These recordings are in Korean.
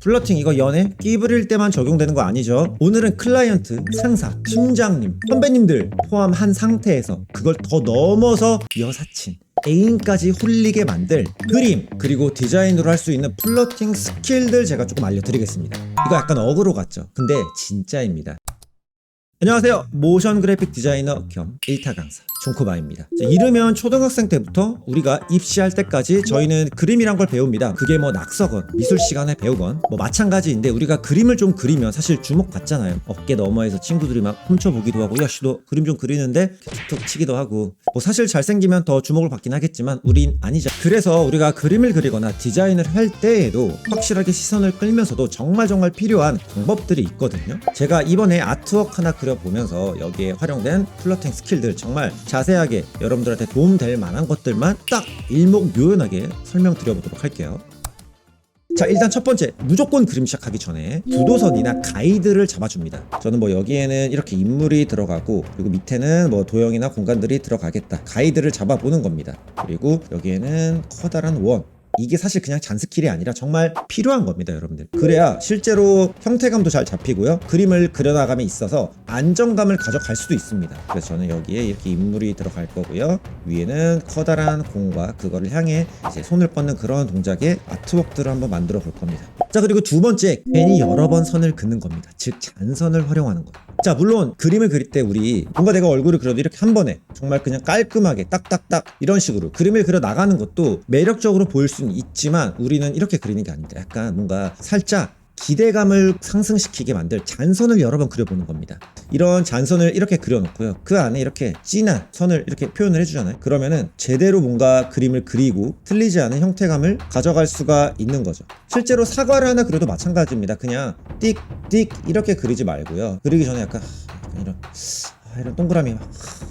플러팅 이거 연애? 끼 부릴 때만 적용되는 거 아니죠? 오늘은 클라이언트, 상사, 팀장님, 선배님들 포함한 상태에서 그걸 더 넘어서 여사친, 애인까지 홀리게 만들 그림 그리고 디자인으로 할 수 있는 플러팅 스킬들 제가 조금 알려드리겠습니다. 이거 약간 어그로 같죠? 근데 진짜입니다. 안녕하세요. 모션 그래픽 디자이너 겸 일타 강사 존코바입니다. 이르면 초등학생 때부터 우리가 입시할 때까지 저희는 그림이란 걸 배웁니다. 그게 뭐 낙서건, 미술 시간에 배우건 뭐 마찬가지인데 우리가 그림을 좀 그리면 사실 주목받잖아요. 어깨 너머에서 친구들이 막 훔쳐보기도 하고 야씨 너 그림 좀 그리는데 툭툭 치기도 하고 뭐 사실 잘생기면 더 주목을 받긴 하겠지만 우린 아니죠. 그래서 우리가 그림을 그리거나 디자인을 할 때에도 확실하게 시선을 끌면서도 정말 필요한 방법들이 있거든요. 제가 이번에 아트워크 하나 그려보면서 여기에 활용된 플러팅 스킬들 정말 자세하게 여러분들한테 도움될 만한 것들만 딱 일목요연하게 설명드려보도록 할게요. 자, 일단 첫 번째, 무조건 그림 시작하기 전에 두도선이나 가이드를 잡아줍니다. 저는 뭐 여기에는 이렇게 인물이 들어가고 그리고 밑에는 뭐 도형이나 공간들이 들어가겠다. 가이드를 잡아보는 겁니다. 그리고 여기에는 커다란 원, 이게 사실 그냥 잔스킬이 아니라 정말 필요한 겁니다, 여러분들. 그래야 실제로 형태감도 잘 잡히고요. 그림을 그려나감에 있어서 안정감을 가져갈 수도 있습니다. 그래서 저는 여기에 이렇게 인물이 들어갈 거고요. 위에는 커다란 공과 그거를 향해 이제 손을 뻗는 그런 동작의 아트웍들을 한번 만들어 볼 겁니다. 자, 그리고 두 번째, 괜히 여러 번 선을 긋는 겁니다. 즉 잔선을 활용하는 거. 자, 물론 그림을 그릴 때 우리 뭔가 내가 얼굴을 그려도 이렇게 한 번에 정말 그냥 깔끔하게 딱딱딱 이런 식으로 그림을 그려 나가는 것도 매력적으로 보일 수는 있지만 우리는 이렇게 그리는 게 아닙니다. 약간 뭔가 살짝 기대감을 상승시키게 만들 잔선을 여러 번 그려보는 겁니다. 이런 잔선을 이렇게 그려놓고요. 그 안에 이렇게 진한 선을 이렇게 표현을 해주잖아요. 그러면은 제대로 뭔가 그림을 그리고 틀리지 않은 형태감을 가져갈 수가 있는 거죠. 실제로 사과를 하나 그려도 마찬가지입니다. 그냥 띡띡 이렇게 그리지 말고요. 그리기 전에 약간 이런 동그라미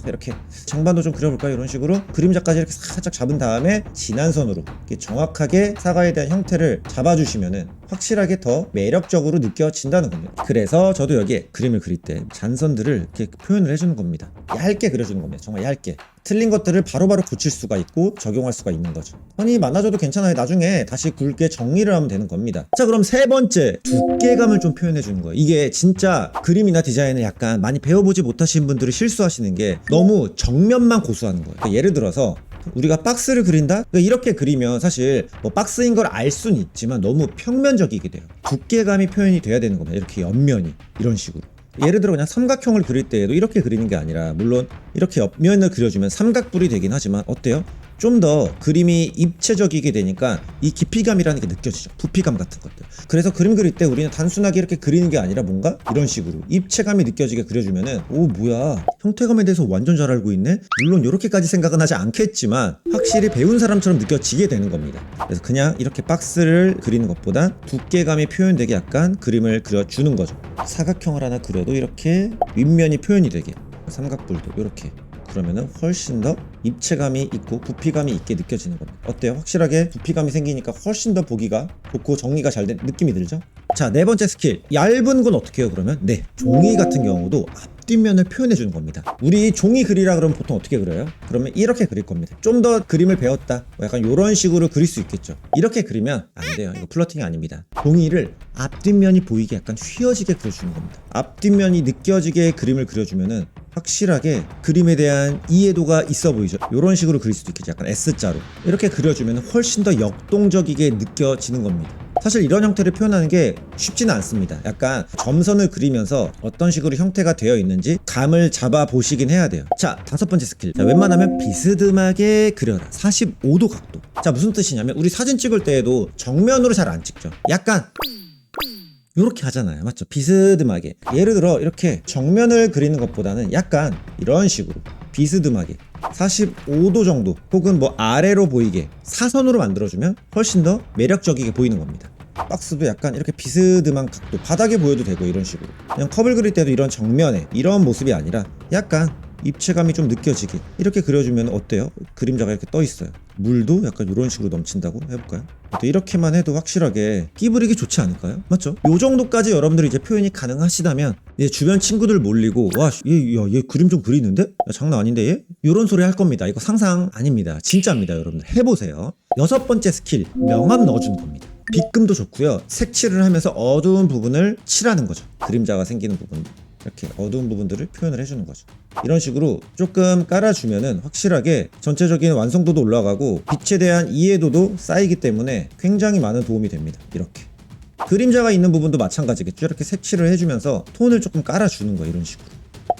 이렇게 장반도 좀 그려볼까요? 이런 식으로 그림자까지 이렇게 살짝 잡은 다음에 진한 선으로 이렇게 정확하게 사과에 대한 형태를 잡아주시면은 확실하게 더 매력적으로 느껴진다는 겁니다. 그래서 저도 여기에 그림을 그릴 때 잔선들을 이렇게 표현을 해주는 겁니다. 얇게 그려주는 겁니다. 정말 얇게. 틀린 것들을 바로바로 고칠 수가 있고 적용할 수가 있는 거죠. 선이 많아져도 괜찮아요. 나중에 다시 굵게 정리를 하면 되는 겁니다. 자, 그럼 세 번째, 두께감을 좀 표현해 주는 거예요. 이게 진짜 그림이나 디자인을 약간 많이 배워보지 못하신 분들이 실수하시는 게 너무 정면만 고수하는 거예요. 그러니까 예를 들어서 우리가 박스를 그린다? 그러니까 이렇게 그리면 사실 뭐 박스인 걸 알 수는 있지만 너무 평면적이게 돼요. 두께감이 표현이 돼야 되는 겁니다. 이렇게 옆면이 이런 식으로. 예를 들어 그냥 삼각형을 그릴 때에도 이렇게 그리는 게 아니라 물론 이렇게 옆면을 그려주면 삼각뿔이 되긴 하지만 어때요? 좀 더 그림이 입체적이게 되니까 이 깊이감이라는 게 느껴지죠. 부피감 같은 것들. 그래서 그림 그릴 때 우리는 단순하게 이렇게 그리는 게 아니라 뭔가 이런 식으로 입체감이 느껴지게 그려주면은 오 뭐야 형태감에 대해서 완전 잘 알고 있네? 물론 이렇게까지 생각은 하지 않겠지만 확실히 배운 사람처럼 느껴지게 되는 겁니다. 그래서 그냥 이렇게 박스를 그리는 것보다 두께감이 표현되게 약간 그림을 그려주는 거죠. 사각형을 하나 그려도 이렇게 윗면이 표현이 되게 삼각뿔도 이렇게 그러면은 훨씬 더 입체감이 있고 부피감이 있게 느껴지는 겁니다. 어때요? 확실하게 부피감이 생기니까 훨씬 더 보기가 좋고 정리가 잘 된 느낌이 들죠? 자, 네 번째 스킬. 얇은 건 어떻게 해요, 그러면? 네, 종이 같은 경우도 앞뒷면을 표현해 주는 겁니다. 우리 종이 그리라 그러면 보통 어떻게 그려요? 그러면 이렇게 그릴 겁니다. 좀 더 그림을 배웠다. 뭐 약간 이런 식으로 그릴 수 있겠죠. 이렇게 그리면 안 돼요. 이거 플러팅이 아닙니다. 종이를 앞뒷면이 보이게 약간 휘어지게 그려주는 겁니다. 앞뒷면이 느껴지게 그림을 그려주면은 확실하게 그림에 대한 이해도가 있어 보이죠. 이런 식으로 그릴 수도 있겠죠. 약간 S자로 이렇게 그려주면 훨씬 더 역동적이게 느껴지는 겁니다. 사실 이런 형태를 표현하는 게 쉽지는 않습니다. 약간 점선을 그리면서 어떤 식으로 형태가 되어 있는지 감을 잡아 보시긴 해야 돼요. 자, 다섯 번째 스킬. 자, 웬만하면 비스듬하게 그려라. 45도 각도. 자, 무슨 뜻이냐면 우리 사진 찍을 때에도 정면으로 잘 안 찍죠. 약간 요렇게 하잖아요. 맞죠? 비스듬하게. 예를 들어 이렇게 정면을 그리는 것보다는 약간 이런 식으로 비스듬하게 45도 정도 혹은 뭐 아래로 보이게 사선으로 만들어주면 훨씬 더 매력적이게 보이는 겁니다. 박스도 약간 이렇게 비스듬한 각도 바닥에 보여도 되고 이런 식으로 그냥 컵을 그릴 때도 이런 정면에 이런 모습이 아니라 약간 입체감이 좀 느껴지게 이렇게 그려주면 어때요? 그림자가 이렇게 떠 있어요. 물도 약간 이런 식으로 넘친다고 해볼까요? 또 이렇게만 해도 확실하게 끼 부리기 좋지 않을까요? 맞죠? 요 정도까지 여러분들이 이제 표현이 가능하시다면 이제 주변 친구들 몰리고 와, 얘 그림 좀 그리는데? 야, 장난 아닌데 얘? 요런 소리 할 겁니다. 이거 상상 아닙니다. 진짜입니다. 여러분들 해보세요. 여섯 번째 스킬, 명암 넣어주는 겁니다. 빗금도 좋고요. 색칠을 하면서 어두운 부분을 칠하는 거죠. 그림자가 생기는 부분, 이렇게 어두운 부분들을 표현을 해주는 거죠. 이런 식으로 조금 깔아주면은 확실하게 전체적인 완성도도 올라가고 빛에 대한 이해도도 쌓이기 때문에 굉장히 많은 도움이 됩니다. 이렇게 그림자가 있는 부분도 마찬가지겠죠. 이렇게 색칠을 해주면서 톤을 조금 깔아주는 거예요. 이런 식으로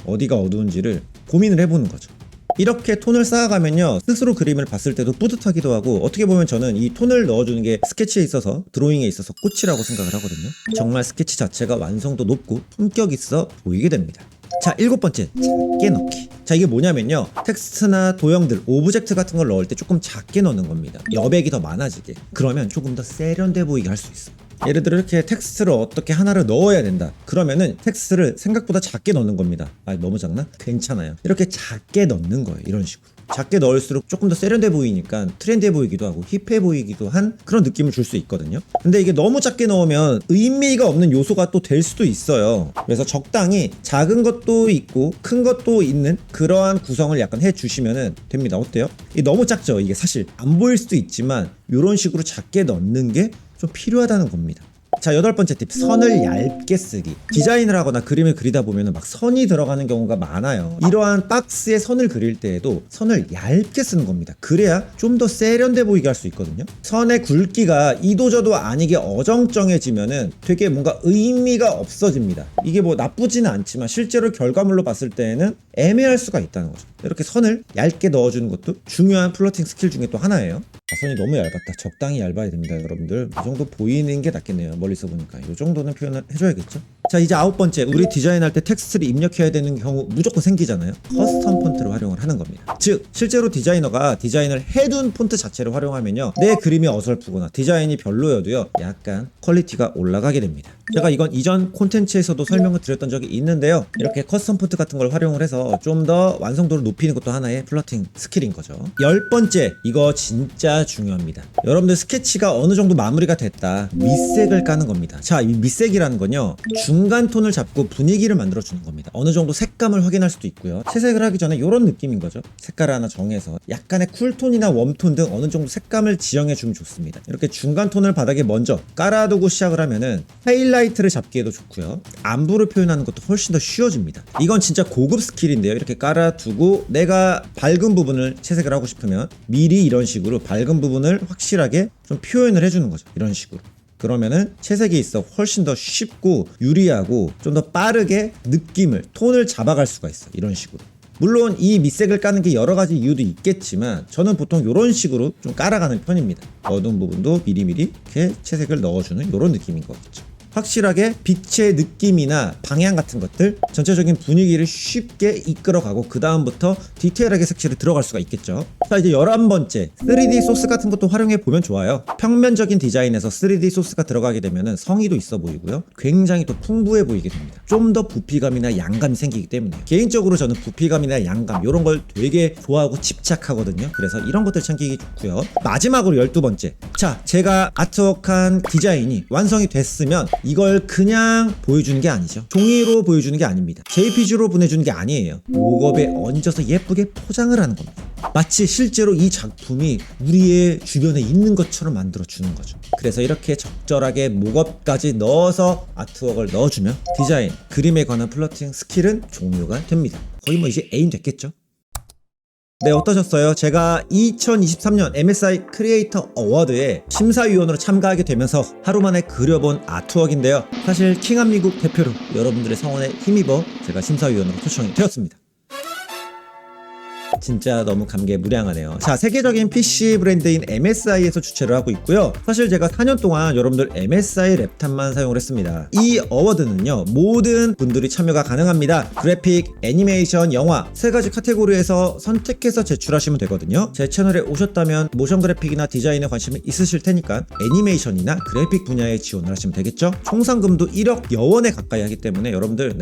어디가 어두운지를 고민을 해보는 거죠. 이렇게 톤을 쌓아가면요, 스스로 그림을 봤을 때도 뿌듯하기도 하고, 어떻게 보면 저는 이 톤을 넣어주는 게 스케치에 있어서, 드로잉에 있어서 꽃이라고 생각을 하거든요. 정말 스케치 자체가 완성도 높고 품격 있어 보이게 됩니다. 자, 7번째, 작게 넣기. 자, 이게 뭐냐면요, 텍스트나 도형들, 오브젝트 같은 걸 넣을 때 조금 작게 넣는 겁니다. 여백이 더 많아지게. 그러면 조금 더 세련돼 보이게 할 수 있어요. 예를 들어 이렇게 텍스트를 어떻게 하나를 넣어야 된다. 그러면은 텍스트를 생각보다 작게 넣는 겁니다. 아, 너무 작나? 괜찮아요. 이렇게 작게 넣는 거예요. 이런 식으로. 작게 넣을수록 조금 더 세련돼 보이니까 트렌디해 보이기도 하고 힙해 보이기도 한 그런 느낌을 줄 수 있거든요. 근데 이게 너무 작게 넣으면 의미가 없는 요소가 또 될 수도 있어요. 그래서 적당히 작은 것도 있고 큰 것도 있는 그러한 구성을 약간 해주시면 됩니다. 어때요? 이게 너무 작죠? 이게 사실 안 보일 수도 있지만 이런 식으로 작게 넣는 게 좀 필요하다는 겁니다. 자, 8번째 팁, 선을 얇게 쓰기. 디자인을 하거나 그림을 그리다 보면 막 선이 들어가는 경우가 많아요. 이러한 박스에 선을 그릴 때에도 선을 얇게 쓰는 겁니다. 그래야 좀 더 세련돼 보이게 할 수 있거든요. 선의 굵기가 이도저도 아니게 어정쩡해지면은 되게 뭔가 의미가 없어집니다. 이게 뭐 나쁘지는 않지만 실제로 결과물로 봤을 때에는 애매할 수가 있다는 거죠. 이렇게 선을 얇게 넣어주는 것도 중요한 플러팅 스킬 중에 또 하나예요. 선이 너무 얇았다. 적당히 얇아야 됩니다, 여러분들. 이 정도 보이는 게 낫겠네요. 멀리서 보니까 이 정도는 표현을 해줘야겠죠. 자, 이제 9번째, 우리 디자인할 때 텍스트를 입력해야 되는 경우 무조건 생기잖아요. 커스텀 폰트를 활용을 하는 겁니다. 즉, 실제로 디자이너가 디자인을 해둔 폰트 자체를 활용하면요, 내 그림이 어설프거나 디자인이 별로여도요, 약간 퀄리티가 올라가게 됩니다. 제가 이건 이전 콘텐츠에서도 설명을 드렸던 적이 있는데요, 이렇게 커스텀 폰트 같은 걸 활용을 해서 좀 더 완성도를 높이는 것도 하나의 플러팅 스킬인 거죠. 10번째, 이거 진짜 중요합니다. 여러분들 스케치가 어느 정도 마무리가 됐다, 밑색을 까는 겁니다. 자, 이 밑색이라는 건요, 중간 톤을 잡고 분위기를 만들어주는 겁니다. 어느 정도 색감을 확인할 수도 있고요. 채색을 하기 전에 이런 느낌인 거죠. 색깔을 하나 정해서 약간의 쿨톤이나 웜톤 등 어느 정도 색감을 지정해주면 좋습니다. 이렇게 중간 톤을 바닥에 먼저 깔아두고 시작을 하면은 하이라이트를 잡기에도 좋고요, 안부를 표현하는 것도 훨씬 더 쉬워집니다. 이건 진짜 고급 스킬인데요. 이렇게 깔아두고 내가 밝은 부분을 채색을 하고 싶으면 미리 이런 식으로 밝은 부분을 확실하게 좀 표현을 해주는 거죠. 이런 식으로. 그러면은 채색에 있어 훨씬 더 쉽고 유리하고 좀 더 빠르게 느낌을, 톤을 잡아갈 수가 있어. 이런 식으로. 물론 이 밑색을 까는 게 여러 가지 이유도 있겠지만 저는 보통 이런 식으로 좀 깔아가는 편입니다. 어두운 부분도 미리미리 이렇게 채색을 넣어주는 이런 느낌인 것 같죠. 확실하게 빛의 느낌이나 방향 같은 것들, 전체적인 분위기를 쉽게 이끌어가고 그 다음부터 디테일하게 색칠을 들어갈 수가 있겠죠. 자, 이제 11번째, 3D 소스 같은 것도 활용해 보면 좋아요. 평면적인 디자인에서 3D 소스가 들어가게 되면 성의도 있어 보이고요, 굉장히 또 풍부해 보이게 됩니다. 좀 더 부피감이나 양감이 생기기 때문에 개인적으로 저는 부피감이나 양감 이런 걸 되게 좋아하고 집착하거든요. 그래서 이런 것들 챙기기 좋고요. 마지막으로 12번째, 자, 제가 아트워크한 디자인이 완성이 됐으면 이걸 그냥 보여주는 게 아니죠. 종이로 보여주는 게 아닙니다. JPG로 보내주는 게 아니에요. 목업에 얹어서 예쁘게 포장을 하는 겁니다. 마치 실제로 이 작품이 우리의 주변에 있는 것처럼 만들어주는 거죠. 그래서 이렇게 적절하게 목업까지 넣어서 아트웍을 넣어주면 디자인, 그림에 관한 플러팅 스킬은 종료가 됩니다. 거의 뭐 이제 애인 됐겠죠? 네, 어떠셨어요? 제가 2023년 MSI 크리에이터 어워드에 심사위원으로 참가하게 되면서 하루 만에 그려본 아트웍인데요. 사실 킹한 미국 대표로 여러분들의 성원에 힘입어 제가 심사위원으로 초청이 되었습니다. 진짜 너무 감개무량하네요. 자, 세계적인 PC 브랜드인 MSI에서 주최를 하고 있고요. 사실 제가 4년 동안 여러분들 MSI 랩탑만 사용을 했습니다. 이 어워드는요, 모든 분들이 참여가 가능합니다. 그래픽, 애니메이션, 영화 세 가지 카테고리에서 선택해서 제출하시면 되거든요. 제 채널에 오셨다면 모션 그래픽이나 디자인에 관심이 있으실 테니까 애니메이션이나 그래픽 분야에 지원을 하시면 되겠죠. 총 상금도 1억여 원에 가까이 하기 때문에 여러분들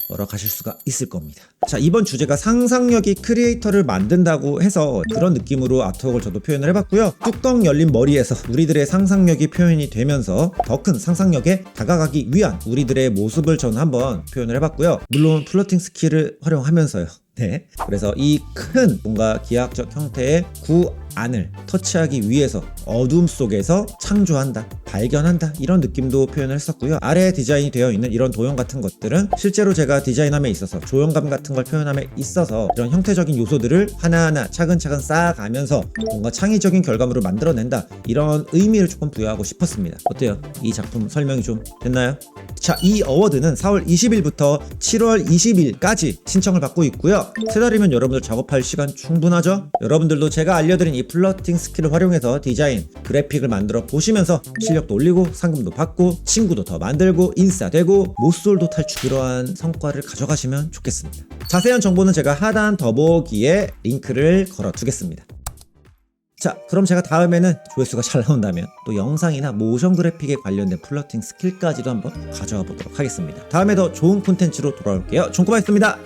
벌어 가실 수가 있을 겁니다. 자, 이번 주제가 상상력이 크리에이터를 만든다고 해서 그런 느낌으로 아트웍을 저도 표현을 해봤고요. 뚜껑 열린 머리에서 우리들의 상상력이 표현이 되면서 더 큰 상상력에 다가가기 위한 우리들의 모습을 저는 한번 표현을 해봤고요. 물론 플러팅 스킬을 활용하면서요, 네. 그래서 이 큰 뭔가 기하학적 형태의 구 안을 터치하기 위해서 어둠 속에서 창조한다, 발견한다 이런 느낌도 표현을 했었고요. 아래에 디자인이 되어 있는 이런 도형 같은 것들은 실제로 제가 디자인함에 있어서 조형감 같은 걸 표현함에 있어서 이런 형태적인 요소들을 하나하나 차근차근 쌓아가면서 뭔가 창의적인 결과물을 만들어낸다 이런 의미를 조금 부여하고 싶었습니다. 어때요? 이 작품 설명이 좀 됐나요? 자, 이 어워드는 4월 20일부터 7월 20일까지 신청을 받고 있고요. 3달이면 여러분들 작업할 시간 충분하죠? 여러분들도 제가 알려드린 이 플러팅 스킬을 활용해서 디자인, 그래픽을 만들어 보시면서 실력도 올리고 상금도 받고 친구도 더 만들고 인싸되고 모쏠도 탈출 그러한 성과를 가져가시면 좋겠습니다. 자세한 정보는 제가 하단 더보기에 링크를 걸어 두겠습니다. 자, 그럼 제가 다음에는 조회수가 잘 나온다면 또 영상이나 모션 그래픽에 관련된 플러팅 스킬까지도 한번 가져와 보도록 하겠습니다. 다음에 더 좋은 콘텐츠로 돌아올게요. 종코바였습니다.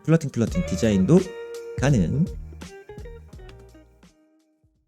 플러팅 디자인도 가능.